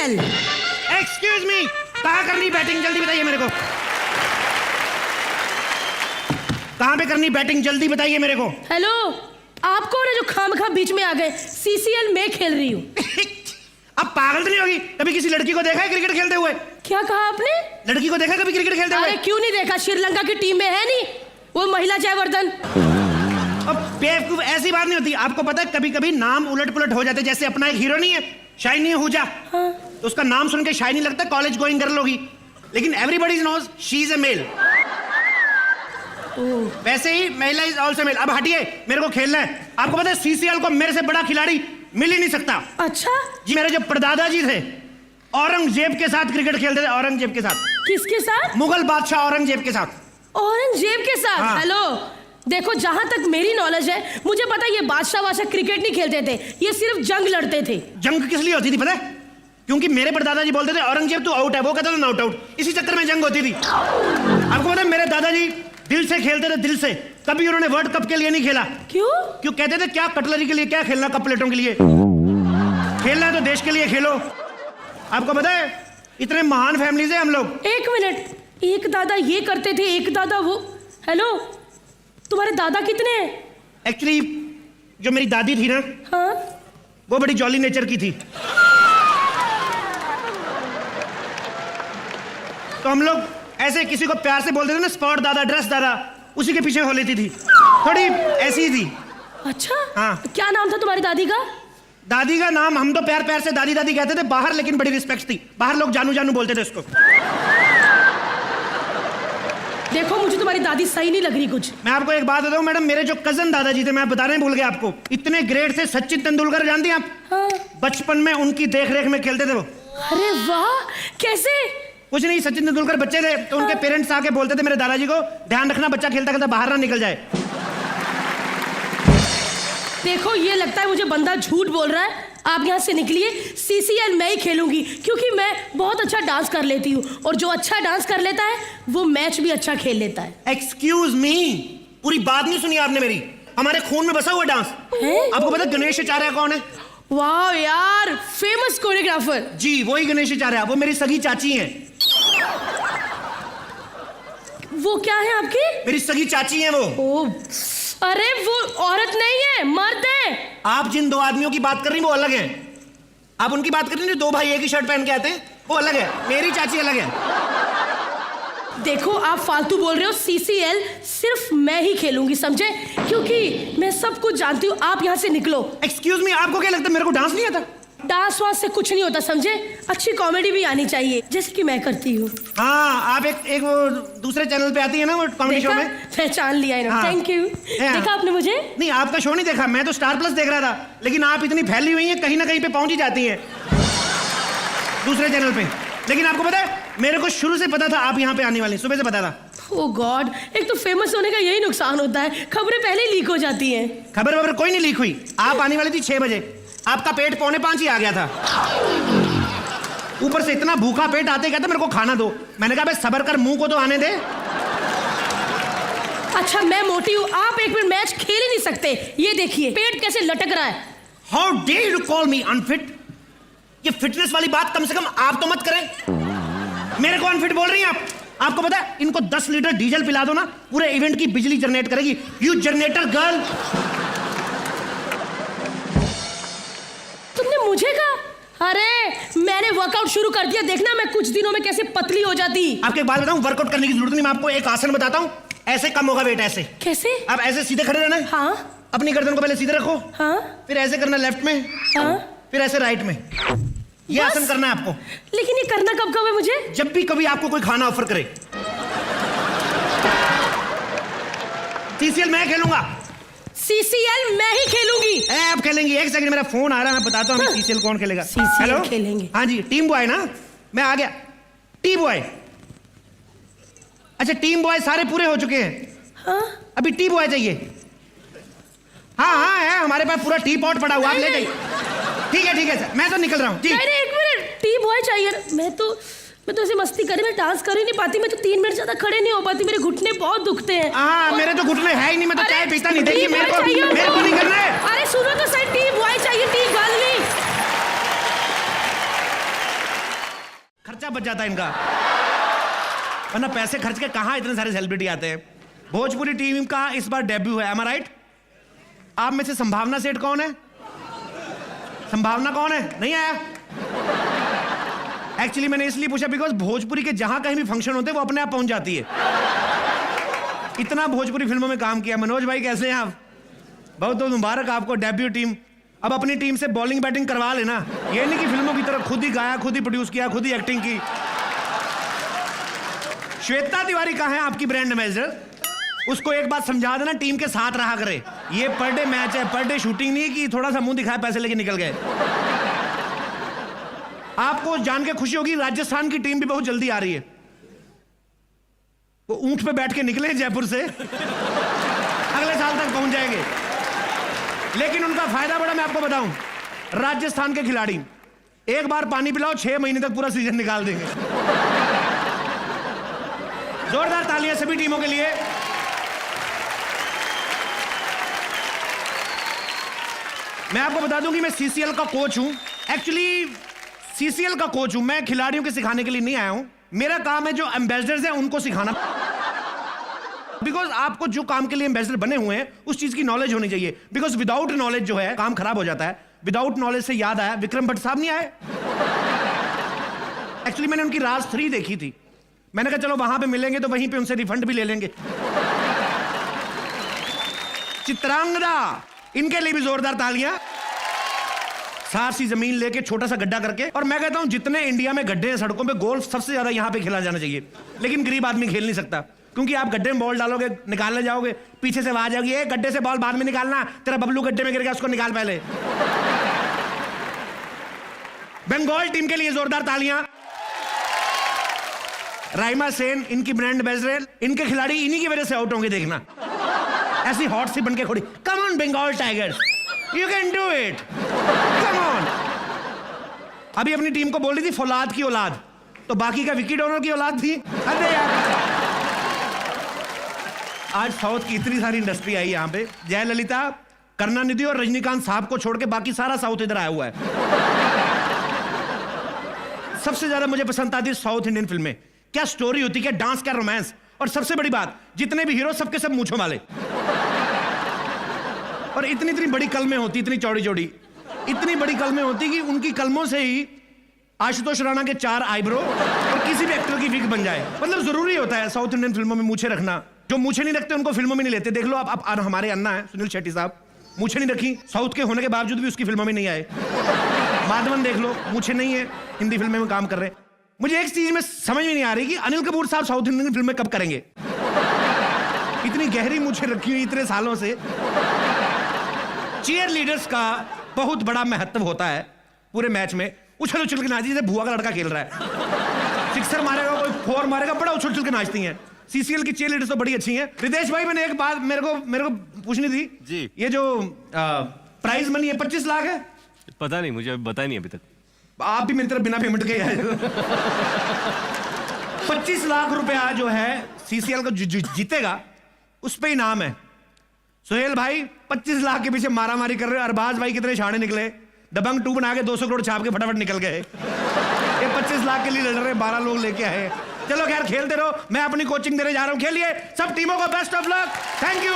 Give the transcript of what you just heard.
CCL। Excuse me, कहाँ करनी batting जल्दी बताइए मेरे को। कहाँ पे करनी बैटिंग जल्दी बताइए मेरे को। हेलो, आप कौन है जो खामखा बीच में आ गए? CCL मैं खेल रही हूँ। अब पागल तो नहीं होगी? कभी किसी लड़की को देखा है क्रिकेट खेलते हुए? क्या कहा आपने? लड़की को देखा कभी क्रिकेट खेलते हुए? अरे क्यों नहीं देखा, श्रीलंका की टीम में है नहीं वो महिला जयवर्धन। अब बेवकूफ, ऐसी बात नहीं होती। आपको पता है कभी कभी नाम उलट पुलट हो जाते। जैसे अपना एक हीरो नहीं है शाइनी आहूजा, हाँ। तो उसका नाम सुन के शाइनी लगता है कॉलेज गोइंग गर्ल होगी, लेकिन everybody knows she is a male. वैसे ही महिला इज ऑल्सो मेल। अब हटिए, मेरे को खेलना है। आपको पता है CCL को मेरे से बड़ा खिलाड़ी मिल ही नहीं सकता। अच्छा जी, मेरे जो परदादा जी थे औरंगजेब के साथ क्रिकेट खेलते थे। औरंगजेब के साथ? किसके साथ? मुगल बादशाह औरंगजेब के साथ। औरंगजेब के साथ? हाँ। हेलो देखो, जहां तक मेरी नॉलेज है मुझे पता है ये बादशाह क्रिकेट नहीं खेलते थे, ये सिर्फ जंग लड़ते थे। जंग किस लिए होती थी पता है? क्योंकि मेरे परदादा जी बोलते थे औरंगजेब तू आउट है, वो कहता था नॉट आउट, इसी चक्कर में जंग होती थी। आपको पता है मेरे दादाजी दिल से खेलते थे, दिल से। कभी उन्होंने वर्ल्ड कप के लिए नहीं खेला। क्यों? क्यों कहते थे क्या कटलरी के लिए क्या खेलना, कप प्लेटों के लिए खेलना है तो देश के लिए खेलो। आपको पता है इतने महान फैमिली से हम लोग। एक मिनट, एक दादा ये करते थे, एक दादा वो। हेलो, तुम्हारे दादा कितने हैं? एक्चुअली जो मेरी दादी थी ना, हाँ? वो बड़ी जॉली नेचर की थी, तो हम लोग ऐसे किसी को प्यार से बोलते थे ना, स्पॉट दादा, ड्रेस दादा, उसी के पीछे हो लेती थी। थोड़ी ऐसी ही थी। अच्छा हाँ। तो क्या नाम था तुम्हारी दादी का? दादी का नाम हम तो प्यार प्यार से दादी दादी कहते थे बाहर, लेकिन बड़ी रिस्पेक्ट थी। बाहर लोग जानू जानू बोलते थे उसको। देखो मुझे तुम्हारी दादी सही नहीं लग रही कुछ। मैं आपको एक बात बताऊं मैडम, मेरे जो कजन दादाजी थे, मैं बताने भूल गया आपको, इतने ग्रेट थे। सचिन तेंदुलकर जानती हैं आप? हाँ। बचपन में उनकी देखरेख में खेलते थे वो। अरे वाह, कैसे? कुछ नहीं, सचिन तेंदुलकर बच्चे थे तो उनके पेरेंट्स आके बोलते थे मेरे दादाजी को, ध्यान रखना बच्चा खेलता खेलता बाहर ना निकल जाए। देखो ये लगता है मुझे बंदा झूठ बोल रहा है। आप यहाँ से निकलिए, CCL मैं ही खेलूंगी क्योंकि मैं बहुत अच्छा डांस कर लेती हूँ, और जो अच्छा डांस कर लेता है वो मैच भी अच्छा खेल लेता है। एक्सक्यूज मी, पूरी बात नहीं सुनी आपने मेरी। हमारे खून में बसा हुआ डांस है? आपको पता गणेश आचार्य कौन है? वाह यार, फेमस कोरियोग्राफर। जी वही गणेश आचार्य, वो मेरी सगी चाची हैं। वो क्या है आपकी? मेरी सगी चाची हैं वो। ओ, अरे वो औरत नहीं है, मर्द है। आप जिन दो आदमियों की बात कर रही हैं वो अलग हैं। आप उनकी बात कर रही हैं, दो भाई एक ही शर्ट पहन के आते हैं, वो अलग है। मेरी चाची अलग है। देखो आप फालतू बोल रहे हो। CCL सिर्फ मैं ही खेलूंगी, समझे? क्योंकि मैं सब कुछ जानती हूँ। आप यहाँ से निकलो। एक्सक्यूज मी, आपको क्या लगता है मेरे को डांस नहीं आता? डांस वांस से कुछ नहीं होता, समझे? अच्छी कॉमेडी भी आनी चाहिए, जैसे कि मैं करती हूँ। हाँ, आप एक वो दूसरे चैनल पे आती है ना वो कॉमेडी शो में। पहचान लिया है ना? हाँ। Thank you. देखा आपने मुझे? नहीं, आपका शो नहीं देखा, मैं तो स्टार प्लस देख रहा था, लेकिन आप इतनी फैली हुई हैं कहीं ना कहीं पे पहुंच ही जाती हैं दूसरे चैनल पे। लेकिन आपको पता है मेरे को शुरू से पता था आप यहाँ पे आने वाली, सुबह से पता था। ओह गॉड, एक तो फेमस होने का यही नुकसान होता है, खबरें पहले ही लीक हो जाती हैं। खबर वबर कोई नहीं लीक हुई। आप आने वाली थी 6 बजे, आपका पेट 4:45 ही आ गया था। ऊपर से इतना भूखा पेट आते कहता मेरे को खाना दो। मैंने कहा भाई सबर कर, मुंह को तो आने दे। अच्छा मैं मोटी हूँ, आप एक मिनट मैच खेल ही नहीं सकते। ये देखिए पेट कैसे लटक रहा है। How dare you call me unfit? ये फिटनेस वाली बात कम से कम आप तो मत करें। मेरे को अनफिट बोल रही हैं आप? आपको पता है इनको 10 लीटर डीजल पिला दो ना, पूरे इवेंट की बिजली जनरेट करेगी। You generator girl. तुमने मुझे कहा? अरे मैंने वर्कआउट शुरू कर दिया, देखना मैं कुछ दिनों में कैसे पतली हो जाती। आपके एक बात बताऊं, वर्कआउट करने की जरूरत नहीं। मैं आपको एक आसन बताता हूं, ऐसे कम होगा वेट। ऐसे कैसे? आप ऐसे सीधे खड़े रहना है। हाँ अपनी गर्दन को पहले सीधे रखो। हाँ फिर ऐसे करना लेफ्ट में। हाँ। फिर ऐसे राइट में। ये बस? आसन करना है आपको। लेकिन ये करना कब कब है मुझे? जब भी कभी आपको कोई खाना ऑफर करे। CCL मैं खेलूंगा। CCL मैं ही खेलूंगी। आप खेलेंगी? एक सेकंड, मेरा फोन आ रहा है, मैं बताता हूँ CCL कौन खेलेगा। CCL हेलो खेलेंगे। हाँ जी, टीम बॉय ना, मैं आ गया। टीम बॉय, अच्छा टीम बॉय सारे पूरे हो चुके हैं। हाँ? अभी टी बॉय चाहिए? हाँ हाँ है, हमारे पास पूरा टी पॉट पड़ा हुआ, आप ले जाइए। ठीक है सर, मैं तो निकल रहा हूँ। नहीं एक मिनट, टी बॉय चाहिए। मैं तो ऐसे मस्ती करी, मैं डांस कर ही नहीं पाती। मैं तो 3 मिनट ज्यादा खड़े नहीं हो पाती, मेरे घुटने बहुत दुखते हैं। हाँ मेरे तो घुटने है ही नहीं, मैं तो चाय पीता नहीं। देखिए मेरे को नहीं करना है। अरे सुनो तो सही, टी बॉय चाहिए, टी गर्ल नहीं। बच जाता है इनका, वरना पैसे खर्च के कहाँ इतने सारे सेलिब्रिटी आते हैं। भोजपुरी टीम का इस बार डेब्यू है, am I right? आप में से संभावना सेठ कौन है? संभावना कौन है? नहीं आया? एक्चुअली मैंने इसलिए पूछा बिकॉज भोजपुरी के जहां कहीं भी फंक्शन होते हैं वो अपने आप पहुंच जाती है। इतना भोजपुरी फिल्मों में काम किया। मनोज भाई कैसे हैं आप? बहुत बहुत मुबारक आपको, डेब्यू टीम। अब अपनी टीम से बॉलिंग बैटिंग करवा लेना, ये नहीं कि फिल्मों की तरह खुद ही गाया, खुद ही प्रोड्यूस किया, खुद ही एक्टिंग की। श्वेता तिवारी कहाँ है आपकी ब्रांड एम्बेसडर? उसको एक बात समझा देना, टीम के साथ रहा करे। ये पर डे मैच है, पर डे शूटिंग नहीं कि थोड़ा सा मुंह दिखाया पैसे लेके निकल गए। आपको जान के खुशी होगी राजस्थान की टीम भी बहुत जल्दी आ रही है। वो ऊंट पे बैठ के निकले जयपुर से, अगले साल तक पहुंच जाएंगे। लेकिन उनका फायदा बड़ा मैं आपको बताऊं, राजस्थान के खिलाड़ी एक बार पानी पिलाओ 6 महीने तक पूरा सीजन निकाल देंगे। जोरदार तालियां सभी टीमों के लिए। मैं आपको बता दूं कि मैं सीसीएल का कोच हूं। एक्चुअली सीसीएल का कोच हूं मैं, खिलाड़ियों के सिखाने के लिए नहीं आया हूं। मेरा काम है जो एम्बेसडर्स हैं उनको सिखाना। बिकॉज आपको जो काम के लिए एम्बेसडर बने हुए हैं उस चीज की नॉलेज होनी चाहिए। बिकॉज विदाउट नॉलेज जो है काम खराब हो जाता है। विदाउट नॉलेज से याद आया, विक्रम भट्ट साहब नहीं आए। एक्चुअली मैंने उनकी राज 3 देखी थी। मैंने कहा चलो वहां पे मिलेंगे तो वहीं पे उनसे रिफंड भी ले लेंगे। चित्रांगदा, इनके लिए भी जोरदार तालियां। सारसी जमीन लेके छोटा सा गड्ढा करके, और मैं कहता हूं जितने इंडिया में गड्ढे हैं सड़कों पे, गोल्फ सबसे ज्यादा यहां पे खेला जाना चाहिए। लेकिन गरीब आदमी खेल नहीं सकता, क्योंकि आप गड्ढे में बॉल डालोगे, निकालने जाओगे, पीछे से आवाज आएगी, एक गड्ढे से बॉल बाद में निकालना, तेरा बबलू गड्ढे में गिर गया, उसको निकाल पहले। बंगाल टीम के लिए जोरदार तालियां। राइमा सेन इनकी ब्रांड एम्बेसडर, इनके खिलाड़ी इन्हीं की वजह से आउट होंगे, देखना। ऐसी हॉट सी बन के खड़ी, come on Bengal tigers, you can do it, come on. अभी अपनी टीम को बोल रही थी फौलाद की औलाद, तो बाकी का विकेट ओनर की औलाद थी। अरे यार, आज साउथ की इतनी सारी इंडस्ट्री आई यहां पे, जयललिता, करुणानिधि और रजनीकांत साहब को छोड़ के बाकी सारा साउथ इधर आया हुआ है। सबसे ज्यादा मुझे पसंद आती है साउथ इंडियन फिल्में। क्या स्टोरी होती, क्या डांस, क्या रोमांस, और सबसे बड़ी बात, जितने भी हीरो सबके सब मूंछों वाले, और इतनी इतनी बड़ी कलमें होती, इतनी चौड़ी चौड़ी, इतनी बड़ी कलमें होती कि उनकी कलमों से ही आशुतोष राणा के 4 आईब्रो और किसी भी एक्टर की विग बन जाए। मतलब जरूरी होता है साउथ इंडियन फिल्मों में मूछें रखना। जो मूछें नहीं रखते उनको फिल्मों में नहीं लेते। देख लो आप हमारे अन्ना है सुनील शेट्टी साहब, मूछें नहीं रखी, साउथ के होने के बावजूद भी उसकी फिल्मों में नहीं आए। माधवन देख लो, मूछें नहीं है, हिंदी फिल्में में काम कर रहे हैं। मुझे एक चीज में समझ में नहीं आ रही कि अनिल कपूर साहब साउथ इंडियन फिल्में कब करेंगे। इतनी गहरी मूछें रखी हुई इतने सालों से। चीयर लीडर्स का बहुत बड़ा महत्व होता है पूरे मैच में। उछल उछल के नाची, जैसे भुआ का लड़का खेल रहा है, सिक्सर मारेगा, कोई 4 मारेगा, बड़ा उछल उछल के नाचती हैं। सीसीएल की चीयर लीडर्स तो बड़ी अच्छी हैं। रितेश भाई, मैंने एक बात मेरे को पूछनी थी जी। ये जो प्राइज मनी है 25 लाख है? पता नहीं, मुझे बताया नहीं अभी तक। आप भी मेरी तरफ बिना पेमेंट के आए। 25 लाख रुपया जो है सीसीएल का जीतेगा, उस पे इनाम है। सुहेल भाई 25 लाख के पीछे मारामारी कर रहे हो। अरबाज भाई कितने शाणे निकले, दबंग 2 बना के 200 करोड़ छाप के फटाफट निकल गए। ये 25 लाख के लिए लड़ रहे, 12 लोग लेके आए। चलो खैर, खेलते रहो, मैं अपनी कोचिंग देने जा रहा हूं। खेलिए सब टीमों को best of luck. Thank you.